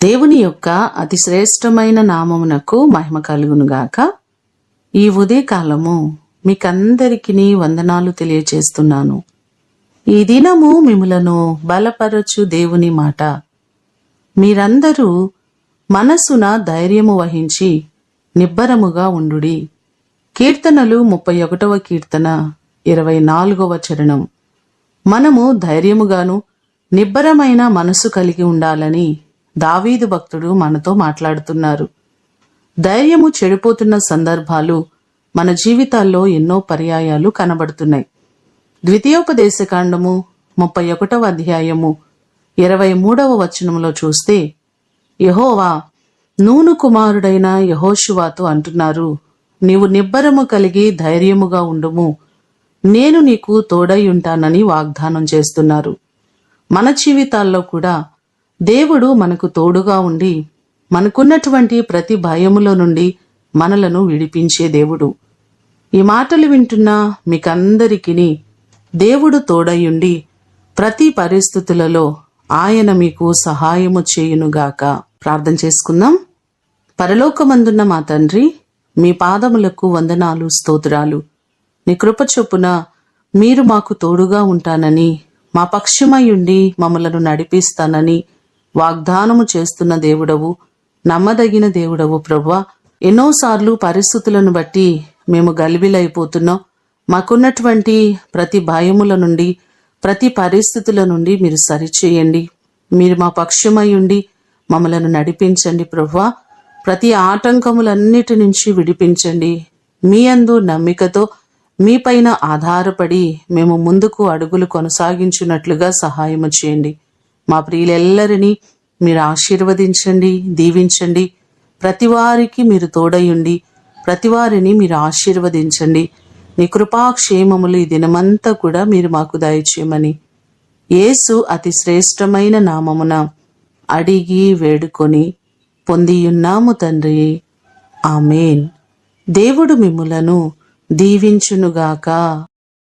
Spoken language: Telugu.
దేవుని యొక్క అతి శ్రేష్టమైన నామమునకు మహిమ కలుగునుగాక. ఈ ఉదయకాలము మీకందరికీ వందనాలు తెలియచేస్తున్నాను. ఈ దినము మిమ్ములను బలపరచు దేవుని మాట. మీరందరూ మనసున ధైర్యము వహించి నిబ్బరముగా ఉండుడి. కీర్తనలు 31వ కీర్తన 24వ చరణం. మనము ధైర్యముగాను నిబ్బరమైన మనసు కలిగి ఉండాలని దావీదు భక్తుడు మనతో మాట్లాడుతున్నారు. ధైర్యము చెడిపోతున్న సందర్భాలు మన జీవితాల్లో ఎన్నో పర్యాయాలు కనబడుతున్నాయి. ద్వితీయోపదేశకాండము 31వ అధ్యాయము 23వ వచనంలో చూస్తే, యెహోవా నూను కుమారుడైన యెహోషువతో అంటున్నారు, నీవు నిబ్బరము కలిగి ధైర్యముగా ఉండుము, నేను నీకు తోడై ఉంటానని వాగ్దానం చేస్తున్నారు. మన జీవితాల్లో కూడా దేవుడు మనకు తోడుగా ఉండి మనకున్నటువంటి ప్రతి భయములో నుండి మనలను విడిపించే దేవుడు. ఈ మాటలు వింటున్న మీకందరికీ దేవుడు తోడయుండి ప్రతి పరిస్థితులలో ఆయన మీకు సహాయము చేయునుగాక. ప్రార్థన చేసుకుందాం. పరలోకమందున్న మా తండ్రి, మీ పాదములకు వందనాలు, స్తోత్రాలు. నీ కృప చొప్పున మీరు మాకు తోడుగా ఉంటానని, మా పక్షమయ్యుండి మమ్మలను నడిపిస్తానని వాగ్దానము చేస్తున్న దేవుడవు, నమ్మదగిన దేవుడవు ప్రభువా. ఎన్నోసార్లు పరిస్థితులను బట్టి మేము గలిబిలైపోతున్నాం. మాకున్నటువంటి ప్రతి భయముల నుండి, ప్రతి పరిస్థితుల నుండి మీరు సరిచేయండి. మీరు మా పక్షమై ఉండి మమ్మలను నడిపించండి ప్రభువా. ప్రతి ఆటంకములన్నిటి నుంచి విడిపించండి. మీ యందు నమ్మికతో మీపైన ఆధారపడి మేము ముందుకు అడుగులు కొనసాగించున్నట్లుగా సహాయము చేయండి. మా ప్రియులెల్లరినీ మీరు ఆశీర్వదించండి, దీవించండి. ప్రతివారికి మీరు తోడయుండి ప్రతివారిని మీరు ఆశీర్వదించండి. నీ కృపాక్షేమములు ఈ దినమంతా కూడా మీరు మాకు దయచేయమని యేసు అతి శ్రేష్టమైన నామమున అడిగి వేడుకొని పొందియున్నాము తండ్రి. ఆమేన్. దేవుడు మిమ్ములను దీవించునుగాక.